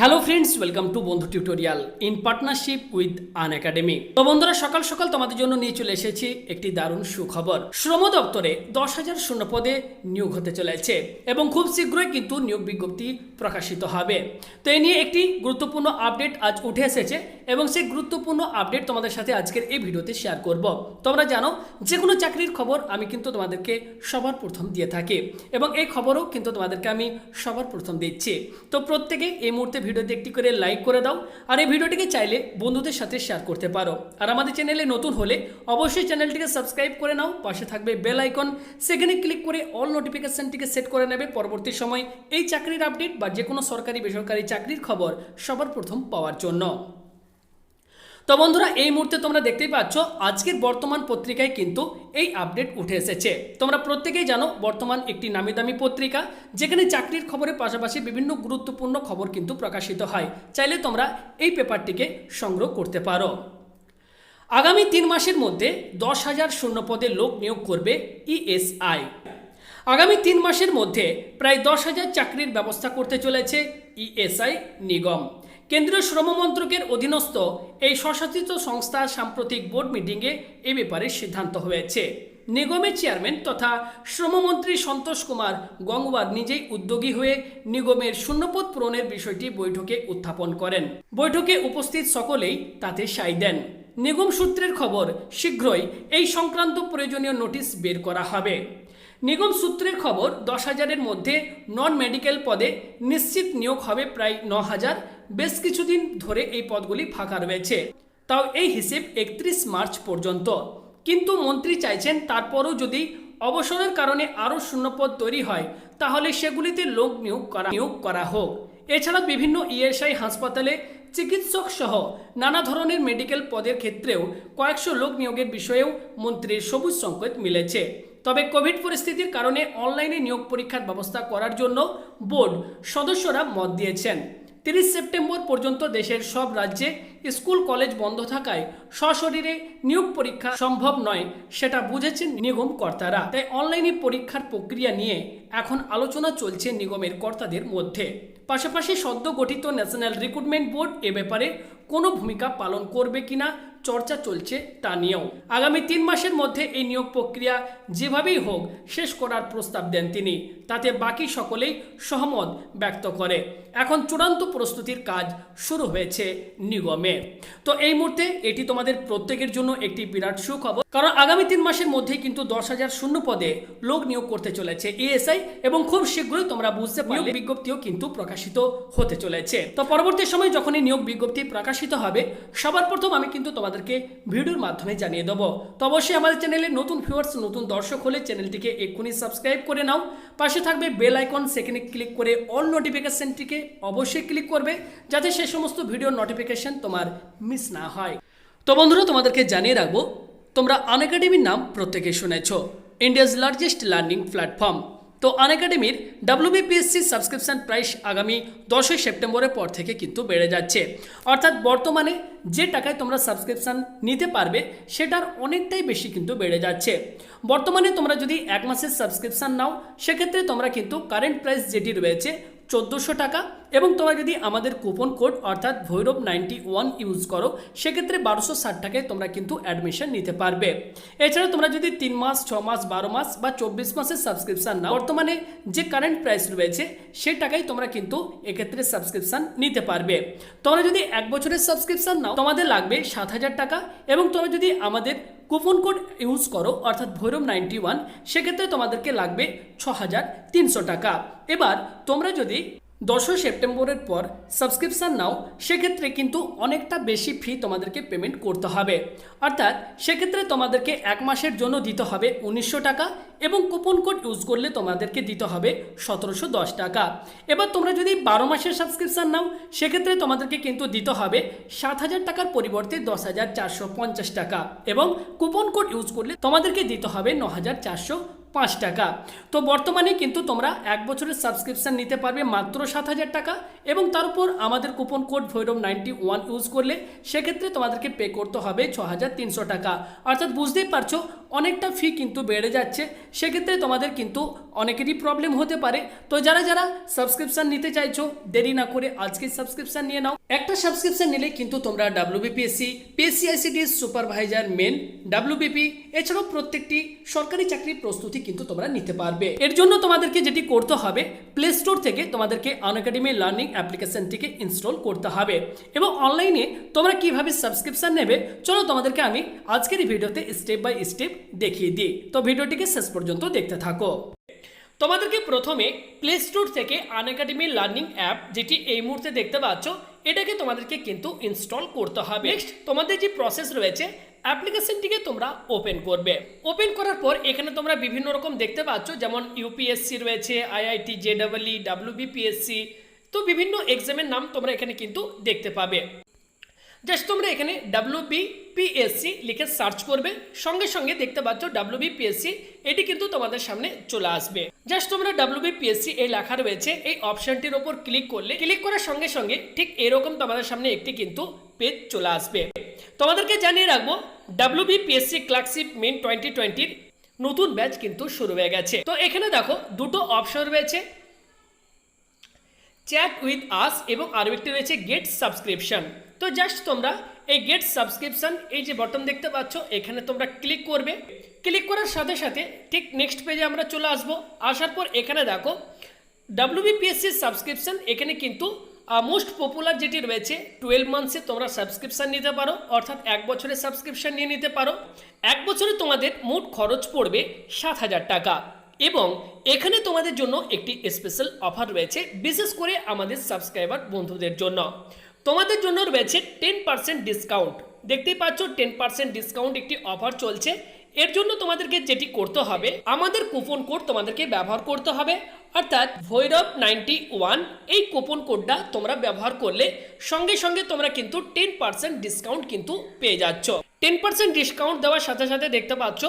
Hello friends, welcome to বন্ধু tutorial in partnership with Unacademy. তো বন্ধুরা, সকাল সকাল তোমাদের জন্য নিয়ে চলে এসেছি একটি দারুণ সুখবর। শ্রম দপ্তরে 10,000 শূন্য পদে নিয়োগ হতে চলেছে এবং খুব শীঘ্রই কিন্তু নিয়োগ বিজ্ঞপ্তি প্রকাশিত হবে। তো এই নিয়ে একটি গুরুত্বপূর্ণ আপডেট আজ উঠে এসেছে এবং সেই গুরুত্বপূর্ণ আপডেট তোমাদের সাথে আজকের এই ভিডিওতে শেয়ার করব। তোমরা জানো, যে কোনো চাকরির খবর আমি কিন্তু তোমাদেরকে সবার প্রথম দিয়ে থাকি এবং এই খবরও কিন্তু তোমাদেরকে আমি সবার প্রথম দিচ্ছি। তো প্রত্যেকে এই মুহূর্তে ভিডিওতে একটি করে লাইক করে দাও আর এই ভিডিওটিকে চাইলে বন্ধুদের সাথে শেয়ার করতে পারো। আর আমাদের চ্যানেলে নতুন হলে অবশ্যই চ্যানেলটিকে সাবস্ক্রাইব করে নাও, পাশে থাকবে বেল আইকন, সেখানে ক্লিক করে অল নোটিফিকেশনটিকে সেট করে নেবে। পরবর্তী সময় এই চাকরির আপডেট বা যে কোনো সরকারি বেসরকারি চাকরির খবর সবার প্রথম পাওয়ার জন্য। তো বন্ধুরা, এই মুহূর্তে তোমরা দেখতেই পাচ্ছ আজকের বর্তমান পত্রিকায় কিন্তু এই আপডেট উঠে এসেছে। তোমরা প্রত্যেকেই জানো বর্তমান একটি নামি দামি পত্রিকা, যেখানে চাকরির খবরের পাশাপাশি বিভিন্ন গুরুত্বপূর্ণ খবর কিন্তু প্রকাশিত হয়। চাইলে তোমরা এই পেপারটিকে সংগ্রহ করতে পারো। আগামী 3 মাসের মধ্যে 10,000 শূন্য পদে লোক নিয়োগ করবে ইএসআই। আগামী 3 মাসের মধ্যে প্রায় 10,000 চাকরির ব্যবস্থা করতে চলেছে ইএসআই নিগম। কেন্দ্রীয় শ্রম মন্ত্রকের অধীনস্থ এই স্বশাসিত সংস্থার সাম্প্রতিক বোর্ড মিটিংয়ে এ ব্যাপারে সিদ্ধান্ত হয়েছে। নিগমের চেয়ারম্যান তথা শ্রমমন্ত্রী সন্তোষ কুমার গঙ্গওয়ার নিজেই উদ্যোগী হয়ে নিগমের শূন্যপদ পূরণের বিষয়টি বৈঠকে উত্থাপন করেন। বৈঠকে উপস্থিত সকলেই তাতে সায় দেন। নিগম সূত্রের খবর, শীঘ্রই এই সংক্রান্ত প্রয়োজনীয় নোটিশ বের করা হবে। নিগম সূত্রের খবর, 10,000-এর মধ্যে নন মেডিকেল পদে নিশ্চিত নিয়োগ হবে প্রায় 9,000। বেশ কিছুদিন ধরে এই পদগুলি ফাঁকা রয়েছে, তাও এই হিসেব 31 মার্চ পর্যন্ত। কিন্তু মন্ত্রী চাইছেন তারপরও যদি অবসরের কারণে আরও শূন্যপদ তৈরি হয় তাহলে সেগুলিতে লোক নিয়োগ করা হোক। এছাড়া বিভিন্ন ইএসআই হাসপাতালে চিকিৎসক সহ নানা ধরনের মেডিকেল পদের ক্ষেত্রেও কয়েকশো লোক নিয়োগের বিষয়েও মন্ত্রীর সবুজ সংকেত মিলেছে। তবে কোভিড পরিস্থিতির কারণে অনলাইনে নিয়োগ পরীক্ষার ব্যবস্থা করার জন্য বোর্ড সদস্যরা মত দিয়েছেন। 30 সেপ্টেম্বর পর্যন্ত দেশের সব রাজ্যে স্কুল কলেজ বন্ধ থাকায় সশরীরে নিয়োগ পরীক্ষা সম্ভব নয়, সেটা বুঝেছেন নিগম কর্তারা। তাই অনলাইনে পরীক্ষার প্রক্রিয়া নিয়ে এখন আলোচনা চলছে নিগমের কর্তাদের মধ্যে। পাশাপাশি সদ্য গঠিত ন্যাশনাল রিক্রুটমেন্ট বোর্ড এ ব্যাপারে কোনো ভূমিকা পালন করবে কিনা চর্চা চলছে তা নিয়েও। আগামী 3 মাসের মধ্যে এই নিয়োগ প্রক্রিয়া যেভাবেই হোক শেষ করার প্রস্তাব দেন তিনি। তাতে বাকি সকলেই সহমত ব্যক্ত করে। এখন চূড়ান্ত প্রস্তুতির কাজ শুরু হয়েছে নিগমে। তো এই মুহূর্তে এটি তোমাদের প্রত্যেকের জন্য একটি বিরাট সুখবর, কারণ আগামী 3 মাসের মধ্যেই কিন্তু 10,000 শূন্য পদে লোক নিয়োগ করতে চলেছে ইএসআই এবং খুব শীঘ্রই তোমরা বুঝতে পারলে বিজ্ঞপ্তিও কিন্তু প্রকাশিত হতে চলেছে। তো পরবর্তী সময় যখন এই নিয়োগ বিজ্ঞপ্তি প্রকাশিত হবে সবার প্রথম আমি কিন্তু তোমাদেরকে ভিডিওর মাধ্যমে জানিয়ে দেবো। তো অবশ্যই আমাদের চ্যানেলে নতুন ভিউয়ার্স, নতুন দর্শক হলে চ্যানেলটিকে এক্ষুনি সাবস্ক্রাইব করে নাও, পাশে থাকবে বেল আইকন, সেখানে ক্লিক করে অল নোটিফিকেশনটিকে অবশ্যই ক্লিক করবে যাতে সেই সমস্ত ভিডিওর নোটিফিকেশন তোমার মিস না হয়। তো বন্ধুরা, তোমাদেরকে জানিয়ে রাখবো, তোমরা আনএকাডেমির নাম প্রত্যেকেই শুনেছ, ইন্ডিয়াজ লার্জেস্ট লার্নিং প্ল্যাটফর্ম। তো আনএকাডেমির WBPSC সাবস্ক্রিপশন প্রাইস আগামী 10ই সেপ্টেম্বরের পর থেকে কিন্তু বেড়ে যাচ্ছে। অর্থাৎ বর্তমানে যে টাকায় তোমরা সাবস্ক্রিপশান নিতে পারবে সেটার অনেকটাই বেশি কিন্তু বেড়ে যাচ্ছে। বর্তমানে তোমরা যদি 1 মাসের সাবস্ক্রিপশান নাও সেক্ষেত্রে তোমরা কিন্তু কারেন্ট প্রাইস যেটি রয়েছে 1400 টাকা, এবং তোমরা যদি আমাদের কুপন কোড অর্থাৎ ভৈরব 91 ইউজ করো সেক্ষেত্রে 1260 টাকায় তোমরা কিন্তু অ্যাডমিশন নিতে পারবে। এছাড়া তোমরা যদি 3 মাস, 6 মাস, 12 মাস বা 24 মাসের সাবস্ক্রিপশান নাও, বর্তমানে যে কারেন্ট প্রাইস রয়েছে সেই টাকায় তোমরা কিন্তু এক্ষেত্রে সাবস্ক্রিপশান নিতে পারবে। তোমরা যদি 1 বছরের সাবস্ক্রিপশান নাও তোমাদের লাগবে 7,000 টাকা, এবং তোমরা যদি আমাদের কুপন কোড ইউজ করো অর্থাৎ ভৈরব 91 সেক্ষেত্রে তোমাদেরকে লাগবে 6,300 টাকা। এবার তোমরা যদি 10 সেপ্টেম্বরের পর সাবস্ক্রিপশান নাও সেক্ষেত্রে কিন্তু অনেকটা বেশি ফি তোমাদেরকে পেমেন্ট করতে হবে। অর্থাৎ সেক্ষেত্রে তোমাদেরকে 1 মাসের জন্য দিতে হবে 1900 টাকা এবং কুপন কোড ইউজ করলে তোমাদেরকে দিতে হবে 1710 টাকা। এবার তোমরা যদি 12 মাসের সাবস্ক্রিপশান নাও সেক্ষেত্রে তোমাদেরকে কিন্তু দিতে হবে 7,000 টাকার পরিবর্তে 10,450 টাকা এবং কুপন কোড ইউজ করলে তোমাদেরকে দিতে হবে 9,450 5 টাকা। তো বর্তমানে কিন্তু তোমরা 1 বছরের সাবস্ক্রিপশন নিতে পারবে মাত্র 7,000 টাকা, এবং তার উপর আমাদের কুপন কোড ভৈরব91 ইউজ করলে সেক্ষেত্রে তোমাদেরকে পে করতে হবে 6,300 টাকা। অর্থাৎ বুঝতেই পারছো অনেকটা ফি কিন্তু বেড়ে যাচ্ছে, সেক্ষেত্রে তোমাদের কিন্তু অনেকেরই প্রবলেম হতে পারে। তো যারা যারা সাবস্ক্রিপশন নিতে চাইছো দেরি না করে আজকে সাবস্ক্রিপশন নিয়ে নাও। একটা সাবস্ক্রিপশন নিলে কিন্তু তোমরা WBPSC, PSC/ICT supervisor main, WBP এছাড়াও প্রত্যেকটি সরকারি চাকরির প্রস্তুতি কিন্তু তোমরা নিতে পারবে। এর জন্য তোমাদেরকে যেটি করতে হবে, প্লে স্টোর থেকে তোমাদেরকে আনএকাডেমি লার্নিং অ্যাপ্লিকেশনটিকে ইনস্টল করতে হবে, এবং অনলাইনে তোমরা কিভাবে সাবস্ক্রিপশন নেবে চলো তোমাদেরকে আমি আজকের এই ভিডিওতে স্টেপ বাই স্টেপ দেখিয়ে দিই। তো ভিডিওটিকে শেষ পর্যন্ত দেখতে থাকো। তোমাদেরকে প্রথমে প্লে স্টোর থেকে আনএকাডেমি লার্নিং অ্যাপ, যেটি এই মুহূর্তে দেখতে পাচ্ছ, এটাকে তোমাদেরকে কিন্তু ইনস্টল করতে হবে। নেক্সট তোমাদের যে প্রসেস রয়েছে, অ্যাপ্লিকেশনটিকে তোমরা ওপেন করবে। ওপেন করার পর এখানে তোমরা বিভিন্ন রকম দেখতে পাচ্ছ, যেমন ইউপিএসসি রয়েছে, IIT, JEE, WBPSC, তো বিভিন্ন এক্সামের নাম তোমরা এখানে কিন্তু দেখতে পাবে। জাস্ট তোমরা এখানে WBPSC লিখে সার্চ করবে, সঙ্গে সঙ্গে দেখতে পাচ্ছ WBPSC এটি কিন্তু তোমাদের সামনে চলে আসবে। জাস্ট তোমরা WBPSC এই লেখা রয়েছে এই অপশনটির ওপর ক্লিক করলে, ক্লিক করার সঙ্গে সঙ্গে ঠিক এরকম তোমাদের সামনে একটি কিন্তু পেজ চলে আসবে। তোমাদেরকে জানিয়ে রাখবো WBPSC ক্লার্কশিপ মেন 2020 নতুন ব্যাচ কিন্তু শুরু হয়ে গেছে। তো এখানে দেখো দুটো অপশন রয়েছে, চ্যাট উইথ আস এবং আরও একটি রয়েছে গেট সাবস্ক্রিপশন। তো জাস্ট তোমরা এই গেট সাবস্ক্রিপশন এই যে বটন দেখতে পাচ্ছ এখানে তোমরা ক্লিক করবে। ক্লিক করার সাথে সাথে ঠিক নেক্সট পেজে আমরা চলে আসবো। আসার পর এখানে দেখো WBPSC সাবস্ক্রিপশন, এখানে কিন্তু মোস্ট পপুলার যেটি রয়েছে 12 মান্থসে তোমরা সাবস্ক্রিপশন নিতে পারো, অর্থাৎ 1 বছরের সাবস্ক্রিপশন নিয়ে নিতে পারো। 1 বছরে তোমাদের মোট খরচ পড়বে 7,000 টাকা, এবং এখানে তোমাদের জন্য একটি স্পেশাল অফার রয়েছে, বিশেষ করে আমাদের সাবস্ক্রাইবার বন্ধুদের জন্য। তোমাদের জন্য রয়েছে 10% ডিসকাউন্ট। দেখতেই পাচ্ছ 10% ডিসকাউন্ট একটি অফার চলছে। এর জন্য তোমাদেরকে যেটি করতে হবে, আমাদের কুপন কোড তোমাদেরকে ব্যবহার করতে হবে, অর্থাৎ ভৈরব91 এই কুপন কোডটা তোমরা ব্যবহার করলে সঙ্গে সঙ্গে তোমরা কিন্তু 10% ডিসকাউন্ট কিন্তু পেয়ে যাচ্ছ। 10% ডিসকাউন্ট দেওয়ার সাথে সাথে দেখতে পাচ্ছ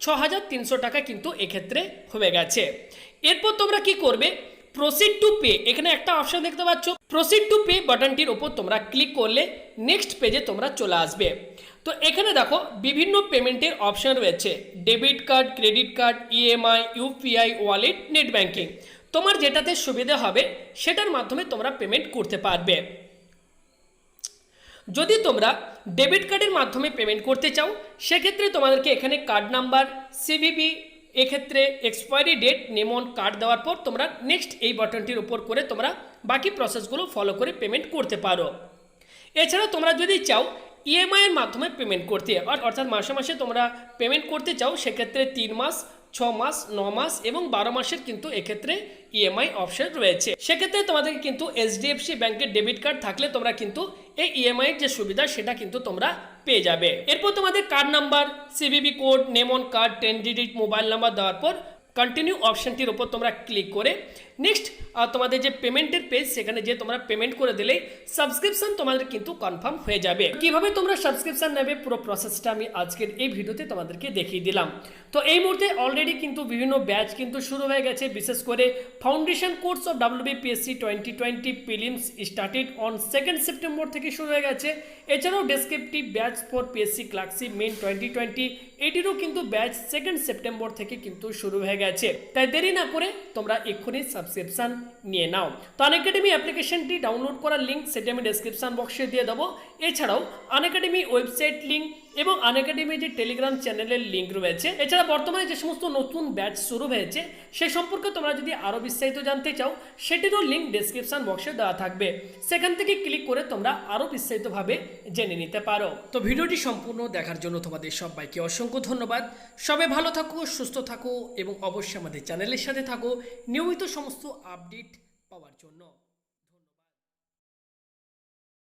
6,300 টাকা কিন্তু এক্ষেত্রে হয়ে গেছে। এরপর তোমরা কি করবে, প্রসিড টু পে, এখানে একটা অপশন দেখতে পাচ্ছ, প্রসিড টু পে বাটনটির উপর তোমরা ক্লিক করলে নেক্সট পেজে তোমরা চলে আসবে। তো এখানে দেখো বিভিন্ন পেমেন্টের অপশন রয়েছে, debit card, credit card, EMI, UPI, wallet, net banking. তোমার যেটাতে সুবিধা হবে সেটার মাধ্যমে তোমরা পেমেন্ট করতে পারবে। যদি তোমরা ডেবিট কার্ডের মাধ্যমে পেমেন্ট করতে চাও সেক্ষেত্রে তোমাদেরকে এখানে কার্ড নাম্বার, CVV, এক্ষেত্রে expiry date, name on card দেওয়ার পর তোমরা নেক্সট এই বাটনটির উপর করে তোমরা বাকি প্রসেসগুলো ফলো করে পেমেন্ট করতে পারো। এছাড়া তোমরা যদি চাও EMI এর মাধ্যমে পেমেন্ট করতে, অর্থাৎ মাসে মাসে তোমরা পেমেন্ট করতে চাও, সেক্ষেত্রে 3 মাস, 6 মাস, 9 মাস এবং 12 মাসের কিন্তু এক্ষেত্রে EMI অপশন রয়েছে। সেক্ষেত্রে তোমাদের কিন্তু HDFC ব্যাংকের ডেবিট কার্ড থাকলে তোমরা কিন্তু এই EMI এর যে সুবিধা সেটা কিন্তু তোমরা পেয়ে যাবে। এরপর তোমাদের card number, CVV code, name on card, 10 digit mobile number দেওয়ার পর কন্টিনিউ অপশনটির উপর তোমরা ক্লিক করে নেক্সট তোমাদের যে পেমেন্টের পেজ সেখানে যে তোমরা পেমেন্ট করে দিলেই সাবস্ক্রিপশন তোমাদের কিন্তু কনফার্ম হয়ে যাবে। কিভাবে তোমরা সাবস্ক্রিপশন নেবে পুরো প্রসেসটা আমি আজকের এই ভিডিওতে তোমাদেরকে দেখিয়ে দিলাম। তো এই মুহূর্তে অলরেডি কিন্তু বিভিন্ন ব্যাচ কিন্তু শুরু হয়ে গেছে, বিশেষ করে foundation course of WBPSC 2020 prelims started on 2 September থেকে শুরু হয়ে গেছে। এছাড়াও descriptive batch for PSC clerkship main 2020 এটিরও কিন্তু ব্যাচ 2 সেপ্টেম্বর থেকে কিন্তু শুরু হয়ে গেছে। তাই দেরি না করে তোমরা এক্ষুনি সাবস্ক্রিপশন নিয়ে নাও। তো আনএকাডেমি অ্যাপ্লিকেশনটি ডাউনলোড করার লিঙ্ক সেটি আমি ডেসক্রিপশন বক্সে দিয়ে দেবো। এছাড়াও আনএকাডেমি ওয়েবসাইট লিঙ্ক এবং আনএকাডেমি যে টেলিগ্রাম চ্যানেলের লিঙ্ক রয়েছে। এছাড়া বর্তমানে যে সমস্ত নতুন ব্যাচ শুরু হয়েছে সে সম্পর্কে তোমরা যদি আরও বিস্তারিত জানতে চাও সেটিরও লিঙ্ক ডেসক্রিপশন বক্সে দেওয়া থাকবে, সেখান থেকে ক্লিক করে তোমরা আরও বিস্তারিতভাবে জেনে নিতে পারো। তো ভিডিওটি সম্পূর্ণ দেখার জন্য তোমাদের সবাইকে অসংখ্য ধন্যবাদ। সবাই ভালো থাকো, সুস্থ থাকো এবং অবশ্যই আমাদের চ্যানেলের সাথে থাকো নিয়মিত সমস্ত আপডেট পাওয়ার জন্য।